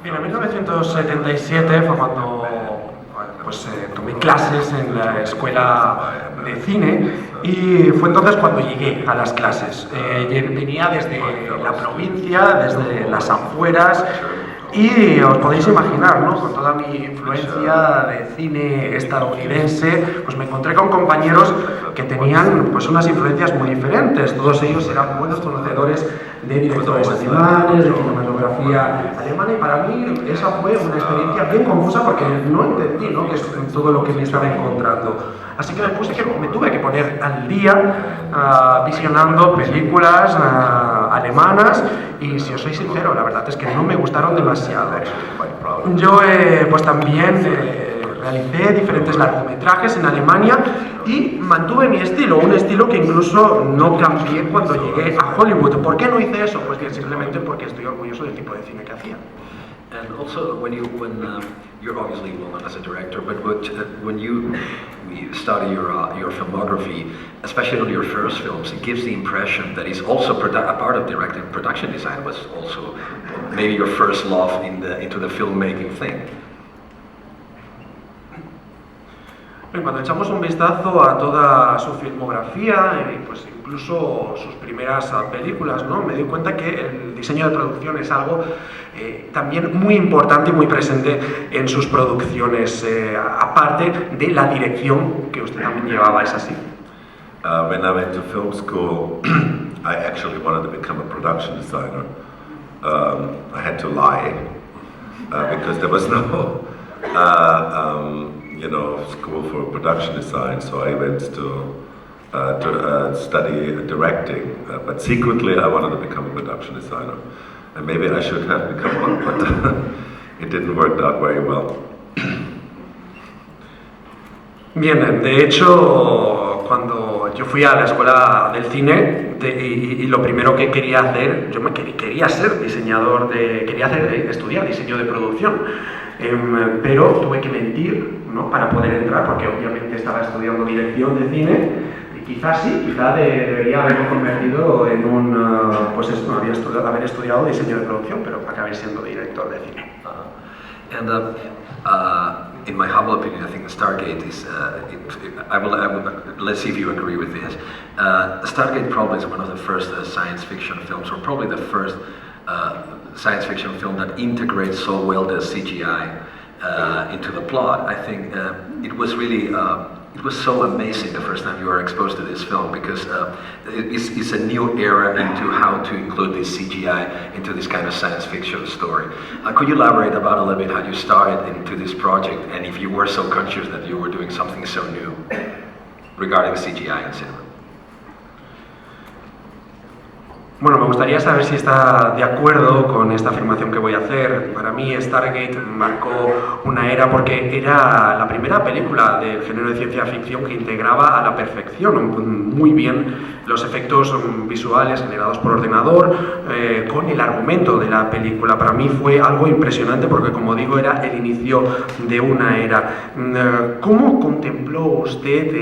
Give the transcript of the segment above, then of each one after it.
Bien, en 1977 fue cuando tomé clases en la escuela de cine y fue entonces cuando llegué a las clases. Venía desde la provincia, desde las afueras, y os podéis imaginar, ¿no? Con toda mi influencia de cine estadounidense, pues me encontré con compañeros que tenían pues unas influencias muy diferentes. Todos ellos eran buenos conocedores de directores alemanes, de cinematografía alemana, y para mí esa fue una experiencia bien confusa porque no entendí, ¿no?, que es todo lo que me estaba encontrando. Así que me tuve que poner al día visionando películas alemanas, y si os soy sincero, la verdad es que no me gustaron demasiado. Yo pues también realicé diferentes largometrajes en Alemania y mantuve mi estilo, un estilo que incluso no cambié cuando llegué a Hollywood. ¿Por qué no hice eso? Pues bien, simplemente porque estoy orgulloso del tipo de cine que hacía. And also, when you're obviously well known as a director, but when you study your filmography, especially on your first films, it gives the impression that it's also a part of directing. Production design was also maybe your first love into the filmmaking thing. Cuando echamos un vistazo a toda su filmografía, pues incluso sus primeras películas, ¿no?, me di cuenta que el diseño de producción es algo también muy importante y muy presente en sus producciones, aparte de la dirección que usted también llevaba, ¿es así? When I went to film school, I actually wanted to become a production designer. I had to lie because there was no school for production design, so I went to study directing, but secretly I wanted to become a production designer, and maybe I should have become one, but it didn't work out very well. Bien, de hecho, cuando yo fui a la escuela del cine y lo primero que quería hacer, quería ser diseñador, estudiar diseño de producción, pero tuve que mentir, ¿no?, para poder entrar, porque obviamente estaba estudiando dirección de cine, y quizás debería haberme convertido en haber estudiado diseño de producción, pero acabé siendo director de cine. In my humble opinion, I think Stargate is. Let's see if you agree with this. Stargate probably is one of the first science fiction films, or probably the first science fiction film that integrates so well the CGI into the plot. I think it was really. It was so amazing the first time you were exposed to this film, because it's a new era into how to include this CGI into this kind of science fiction story. Could you elaborate about a little bit how you started into this project, and if you were so conscious that you were doing something so new regarding CGI in cinema? Bueno, me gustaría saber si está de acuerdo con esta afirmación que voy a hacer. Para mí Stargate marcó una era porque era la primera película del género de ciencia ficción que integraba a la perfección muy bien los efectos visuales generados por ordenador con el argumento de la película. Para mí fue algo impresionante porque, como digo, era el inicio de una era. ¿Cómo contempló usted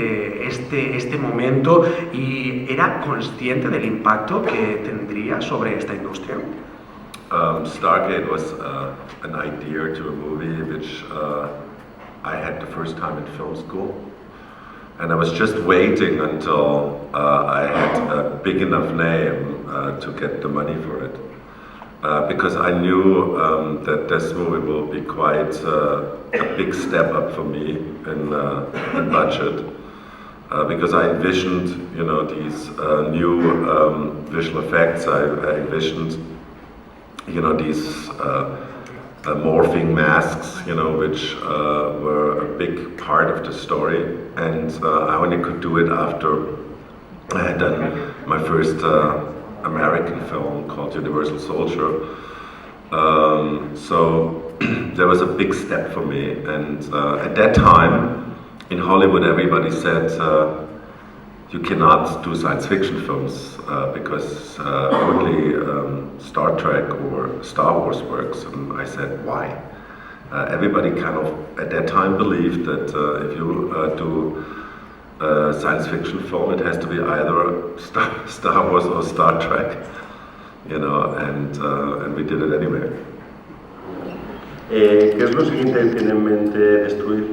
este momento y era consciente del impacto que tendría sobre esta industria? Stargate was an idea to a movie which I had the first time in film school, and I was just waiting until I had a big enough name to get the money for it, because I knew that this movie will be quite a big step up for me in budget. Because I envisioned, these new visual effects. I envisioned, these morphing masks, which were a big part of the story. And I only could do it after I had done my first American film called Universal Soldier. So there was a big step for me. And at that time, in Hollywood, everybody said you cannot do science fiction films because only Star Trek or Star Wars works. And I said, why? Everybody kind of at that time believed that if you do a science fiction film, it has to be either Star Wars or Star Trek. and we did it anyway. ¿Qué es lo siguiente que tiene en mente destruir?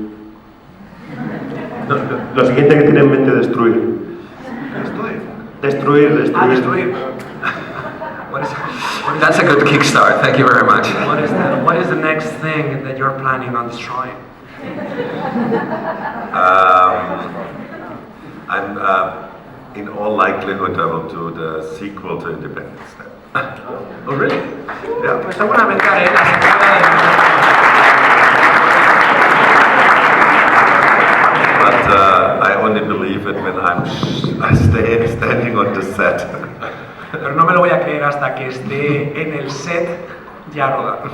No, lo siguiente que tiene en mente destruir. Destruir. That's a good kickstart. Thank you very much. What is the next thing that you're planning on destroying? I'm in all likelihood I will do the sequel to Independence Day. Oh, really? Yeah. Pues seguramente haré la secuela de... But I only believe it when I stay standing on the set. Pero no me lo voy a creer hasta que esté en el set ya rodando.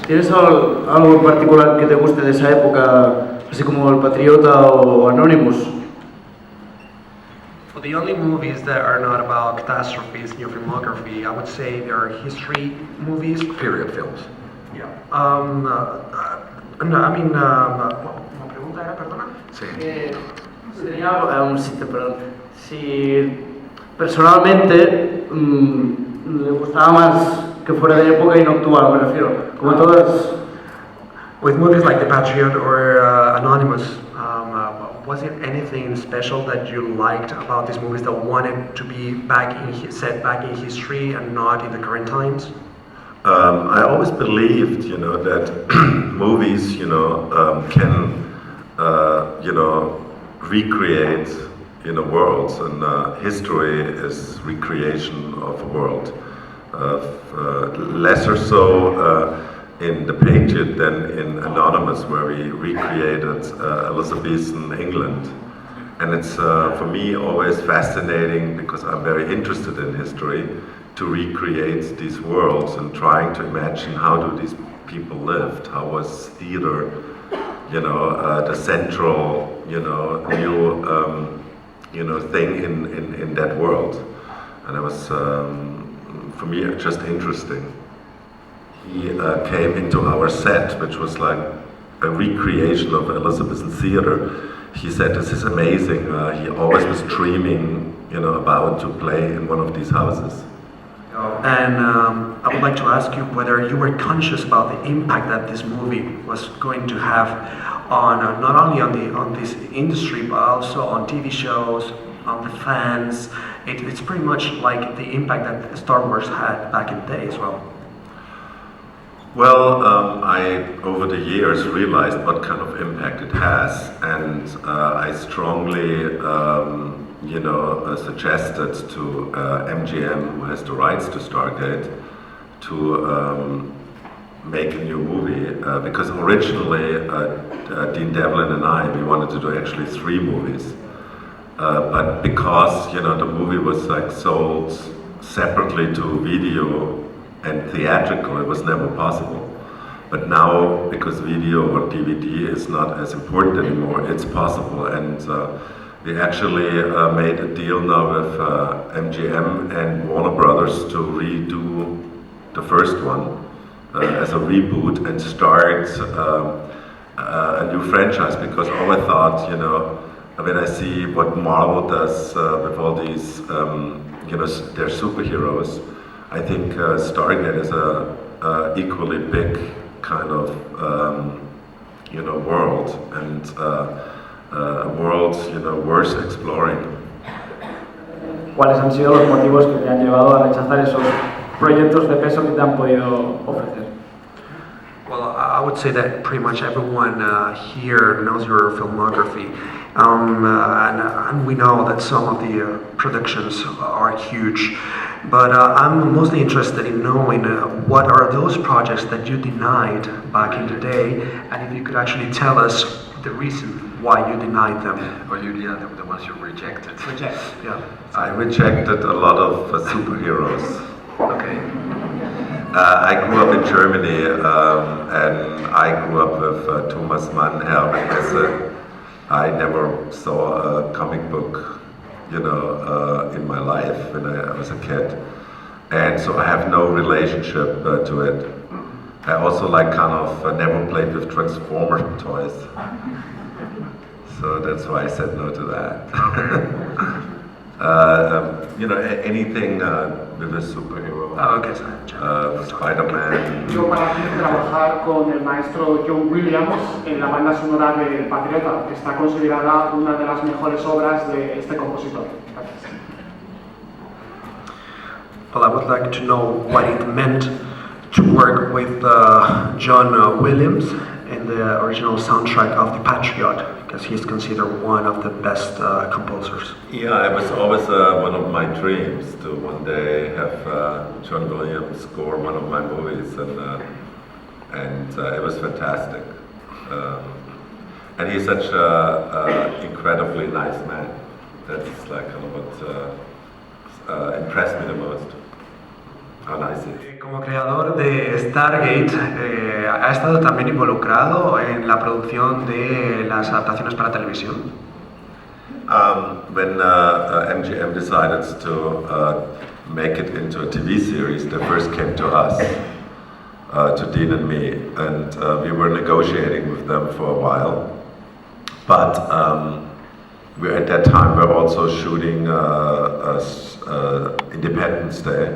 ¿Tienes algo en particular que te guste de esa época, así como El Patriota o Anonymous? Well, the only movies that are not about catastrophes in your filmography, I would say they are history movies. Period films. Yeah. No, I mean, ¿cómo pregunta era, perdona? Sí. Si personalmente le gustaba más que fuera de época y no actual, me refiero, como todas. With movies like The Patriot or Anonymous, was there anything special that you liked about these movies that wanted to be set back in history and not in the current times? I always believed, that movies, can, recreate, worlds, and history is recreation of a world. Lesser so in The Patriot than in Anonymous, where we recreated Elizabethan England. And it's, for me, always fascinating, because I'm very interested in history, to recreate these worlds and trying to imagine how do these people lived, how was theater, the central, new, thing in that world. And it was, for me, just interesting. He came into our set, which was like a recreation of Elizabethan theater. He said, "This is amazing." He always was dreaming, about to play in one of these houses. And I would like to ask you whether you were conscious about the impact that this movie was going to have on not only on this industry, but also on TV shows, on the fans. It's pretty much like the impact that Star Wars had back in the day as well. Well, I, over the years, realized what kind of impact it has, and I strongly, suggested to MGM, who has the rights to Stargate, to make a new movie, because originally Dean Devlin and I, we wanted to do actually 3 movies, but because, the movie was like sold separately to video and theatrical, it was never possible. But now, because video or DVD is not as important anymore, it's possible. And we actually made a deal now with MGM and Warner Brothers to redo the first one as a reboot and start a new franchise. Because I thought, when I see what Marvel does with all these, their superheroes, I think Stargate is a equally big kind of world, and a world worth exploring. ¿Cuáles han sido los motivos que te han llevado a rechazar esos proyectos de peso que te han podido ofrecer? Well, I would say that pretty much everyone here knows your filmography. And we know that some of the productions are huge, but I'm mostly interested in knowing what are those projects that you denied back in the day, and if you could actually tell us the reason why you denied them. Or the ones you rejected. Rejected, yeah. I rejected a lot of superheroes. Okay. I grew up in Germany, and I grew up with Thomas Mann, Herbert Hesse. I never saw a comic book, in my life when I was a kid, and so I have no relationship to it. I also never played with Transformer toys, so that's why I said no to that. Anything with a superhero. Ah, ok, Spider-Man. Yo para trabajar con el maestro John Williams en la banda sonora de El Patriota, que está considerada una de las mejores obras de este compositor. Gracias. Well, I would like to know what it meant to work with John Williams in the original soundtrack of The Patriot, because he's considered one of the best composers. Yeah, it was always one of my dreams to one day have John Williams score one of my movies, and it was fantastic. And he's such an incredibly nice man. That's like kind of what impressed me the most. How nice he is. Como creador de Stargate, ha estado también involucrado en la producción de las adaptaciones para televisión. When MGM decided to make it into a TV series, they first came to us, to Dean and me, and we were negotiating with them for a while. But at that time we were also shooting Independence Day.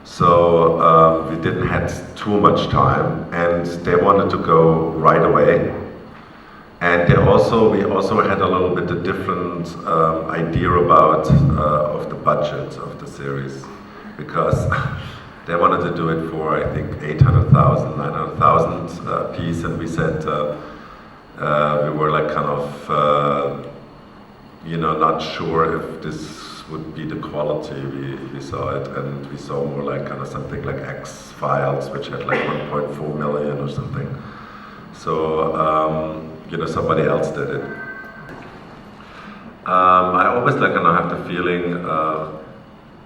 So we didn't have too much time, and they wanted to go right away. And we also had a little bit a different idea about of the budget of the series, because they wanted to do it for, I think, 800,000, 900,000 piece, and we said we were like kind of not sure if this would be the quality we saw it, and we saw more like kind of something like X-Files, which had like 1.4 million or something. So somebody else did it. I always like kind of have the feeling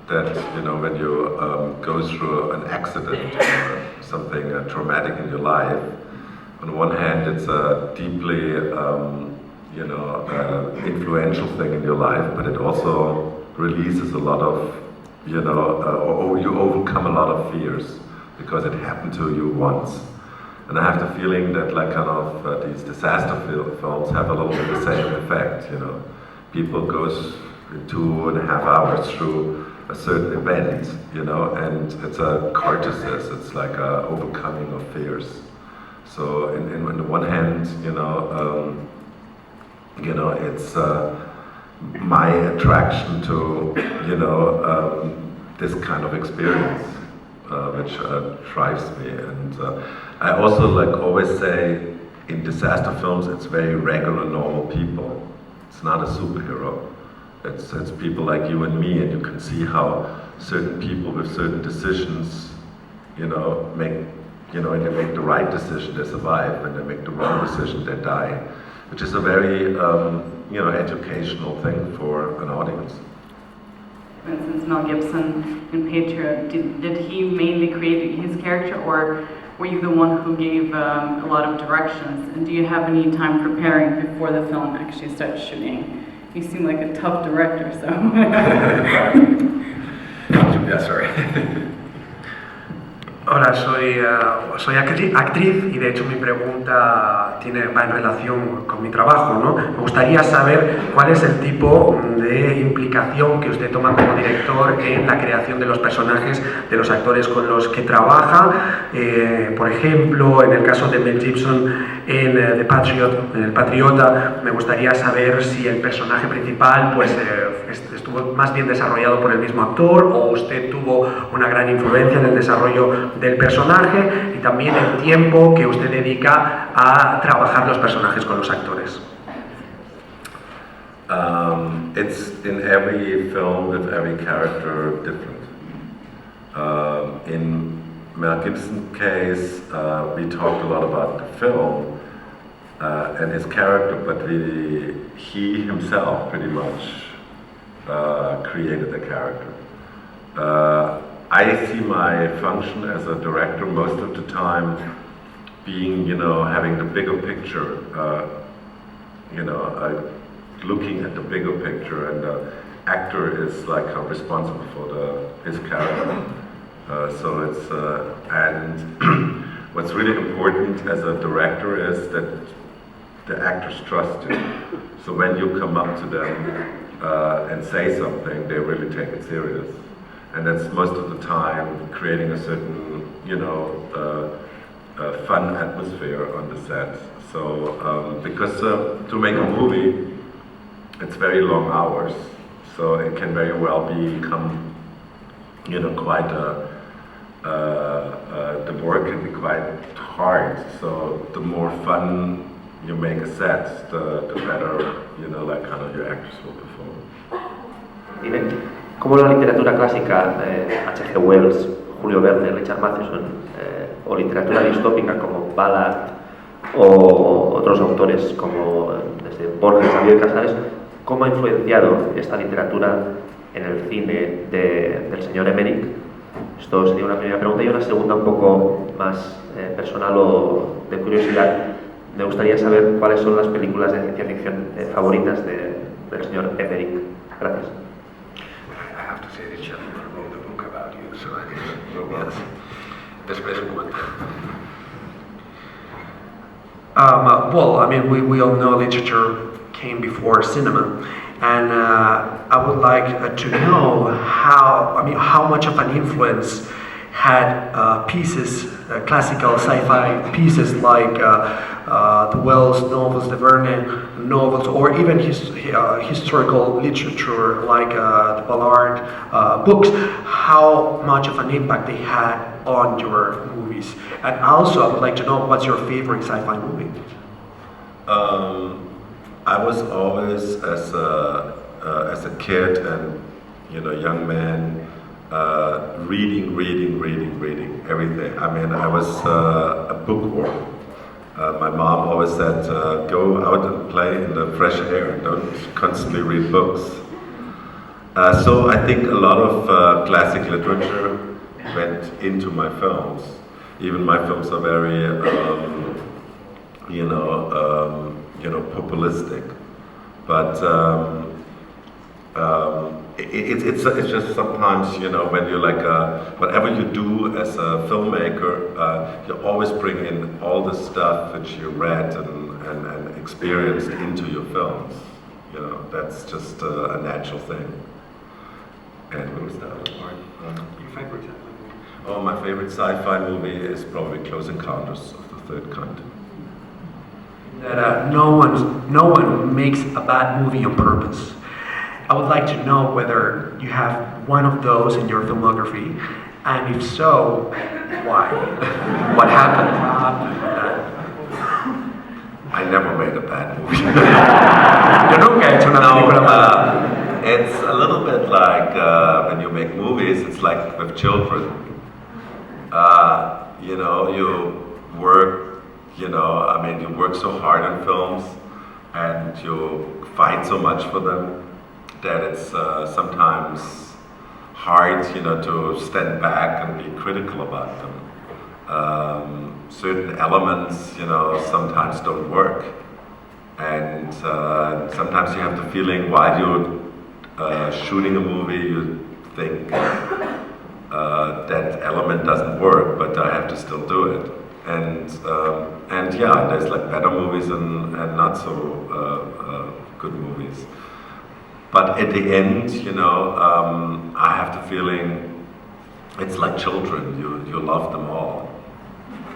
that when you go through an accident or something traumatic in your life, on one hand it's a deeply influential thing in your life, but it also releases a lot of, or you overcome a lot of fears because it happened to you once. And I have the feeling that like kind of these disaster films have a little bit the same effect, People goes in 2.5 hours through a certain event, and it's a catharsis, it's like a overcoming of fears. So on the one hand, it's my attraction to this kind of experience, which drives me. And I also always say in disaster films it's very regular, normal people. It's not a superhero. It's people like you and me, and you can see how certain people with certain decisions, make when they make the right decision, they survive. When they make the wrong decision, they die. Which is a very, educational thing for an audience. For instance, Mel Gibson in Patriot, did he mainly create his character, or were you the one who gave a lot of directions? And do you have any time preparing before the film actually starts shooting? You seem like a tough director, so. Yeah, sorry. Hola, soy actriz y de hecho mi pregunta va en relación con mi trabajo, ¿no? Me gustaría saber cuál es el tipo de implicación que usted toma como director en la creación de los personajes, de los actores con los que trabaja. Por ejemplo, en el caso de Mel Gibson en The Patriot, en El Patriota, me gustaría saber si el personaje principal estuvo más bien desarrollado por el mismo actor, o usted tuvo una gran influencia en el desarrollo del personaje, y también el tiempo que usted dedica a trabajar los personajes con los actores. It's in every film with every character different. In Mel Gibson's case, we talked a lot about the film and his character, but really he himself pretty much created the character. I see my function as a director most of the time being, having the bigger picture, looking at the bigger picture, and the actor is like responsible for his character. So it's and what's really important as a director is that the actors trust you. So when you come up to them, and say something, they really take it serious. And that's most of the time creating a certain, fun atmosphere on the set. So, because to make a movie, it's very long hours, so it can very well become, quite the work can be quite hard. So the more fun you make a set, the better, your actors will perform. Dime, ¿cómo la literatura clásica de H.G. Wells, Julio Verne, Richard Matheson, o literatura distópica como Ballard o otros autores como desde Borges, Sabio y Casares, cómo ha influenciado esta literatura en el cine del señor Emmerich? Esto sería una primera pregunta, y una segunda un poco más personal o de curiosidad. Me gustaría saber cuáles son las películas de ciencia ficción favoritas del señor Emmerich. Gracias. I have to say that gentleman wrote a book about you, so yes. Després ho comentem. Well, I mean, we all know literature came before cinema, and I would like to know how much of an influence had pieces, classical sci-fi pieces like the Wells novels, the Verne novels, or even historical literature like the Ballard books, how much of an impact they had on your movies. And also, I would like to know, what's your favorite sci-fi movie? I was always, as a kid and young man, reading everything. I mean, I was a bookworm. My mom always said, go out and play in the fresh air, don't constantly read books. So I think a lot of classic literature went into my films. Even my films are very, populistic. But it's just sometimes, when you're like, whatever you do as a filmmaker, you always bring in all the stuff that you read and experienced into your films. That's just a natural thing. And what was the other part? Your favorite sci-fi movie? Oh, my favorite sci-fi movie is probably Close Encounters of the Third Kind. That no one makes a bad movie on purpose. I would like to know whether you have one of those in your filmography, and if so, why? What happened? I never made a bad movie. Yo nunca he hecho una película mala. It's a little bit like when you make movies, it's like with children. You work, you work so hard on films and you fight so much for them that it's sometimes hard, to stand back and be critical about them. Certain elements, sometimes don't work. And sometimes you have the feeling while you're shooting a movie, you think that element doesn't work, but I have to still do it. And yeah, there's like better movies and not so good movies. But at the end, I have the feeling it's like children. You love them all.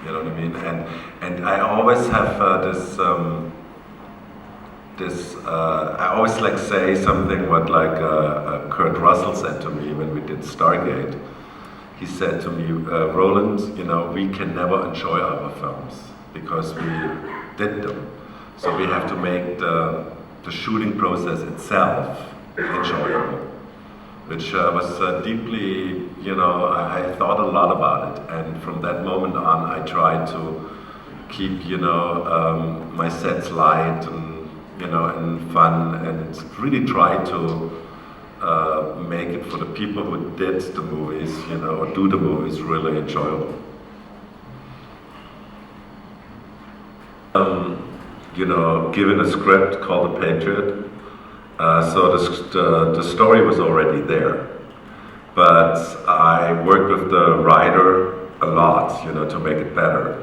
You know what I mean? And I always have I always like say something what like Kurt Russell said to me when we did Stargate. He said to me, Roland, we can never enjoy our films because we did them. So we have to make the shooting process itself enjoyable, which was deeply, I thought a lot about it. And from that moment on, I tried to keep, my sets light and fun, and really try to make it for the people who did the movies, or do the movies really enjoyable. Given a script called The Patriot, so the story was already there, but I worked with the writer a lot, to make it better.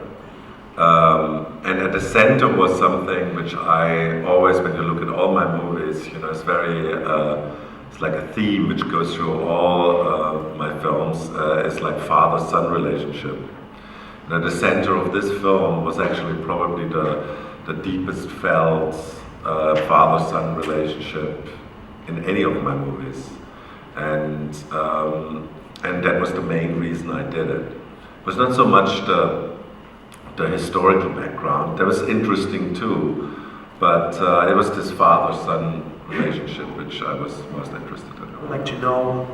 And at the center was something which I always, when you look at all my movies, you know, it's very, it's like a theme which goes through all my films. It's like father-son relationship. And at the center of this film was actually probably the deepest felt father-son relationship in any of my movies. And that was the main reason I did it. It was not so much the historical background. That was interesting too, but it was this father-son relationship which I was most interested in. I would like to know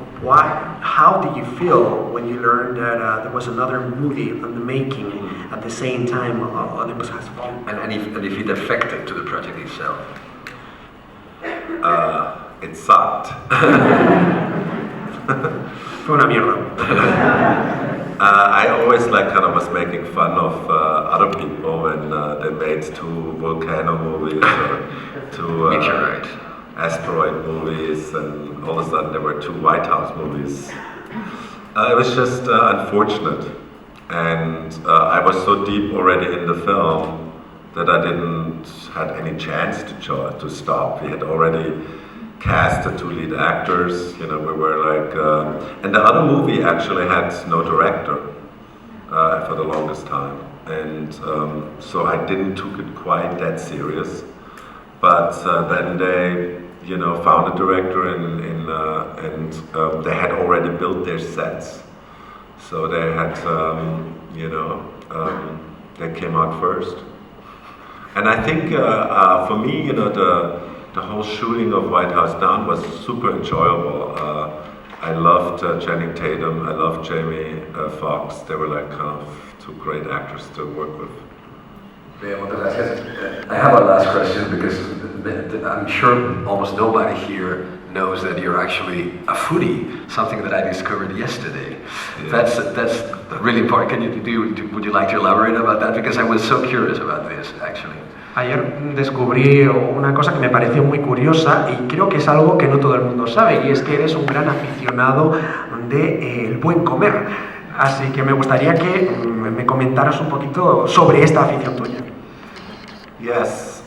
how did you feel when you learned that there was another movie on the making at the same time Olympus Has Fallen? And if it affected to the project itself? It sucked. Fue una mierda. I always was making fun of other people when they made 2 volcano movies or 2 asteroid movies, and all of a sudden there were 2 White House movies. It was just unfortunate, and I was so deep already in the film that I didn't have any chance to stop. We had already cast the 2 lead actors, you know, we were like, and the other movie actually had no director for the longest time, and so I didn't took it quite that serious, but then they, you know, found a director and they had already built their sets, so they had, you know, they came out first, and I think for me, you know, the whole shooting of White House Down was super enjoyable. I loved Channing Tatum, I loved Jamie Foxx. They were like 2 great actors to work with. I have a last question because I'm sure almost nobody here knows that you're actually a foodie, something that I discovered yesterday. Yeah. That's really important. Would you like to elaborate about that? Because I was so curious about this, actually. Ayer descubrí una cosa que me pareció muy curiosa y creo que es algo que no todo el mundo sabe, y es que eres un gran aficionado del buen comer. Así que me gustaría que me comentaras un poquito sobre esta afición tuya. Yes.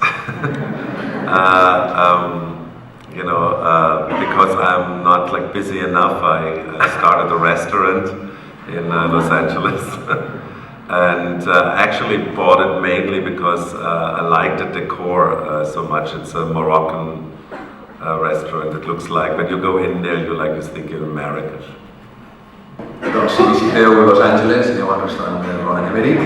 You know, because I'm not like busy enough, I started a restaurant in Los Angeles. And actually bought it mainly because I liked the decor so much. It's a Moroccan restaurant. It looks like when you go in there, you think you're American. Doncs si visiteu Los Angeles, aneu al restaurant de Roland Emmerich,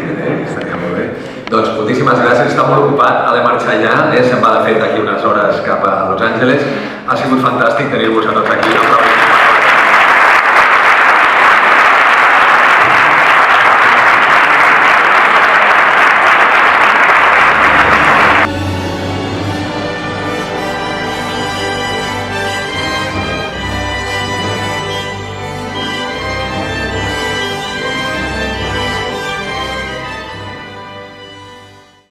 estaria molt bé. Doncs moltíssimes gràcies, està molt ocupat, ha de marxar ja, se'n va de fet d'aquí unes hores cap a Los Angeles. Ha sigut fantàstic tenir-vos a tots aquí.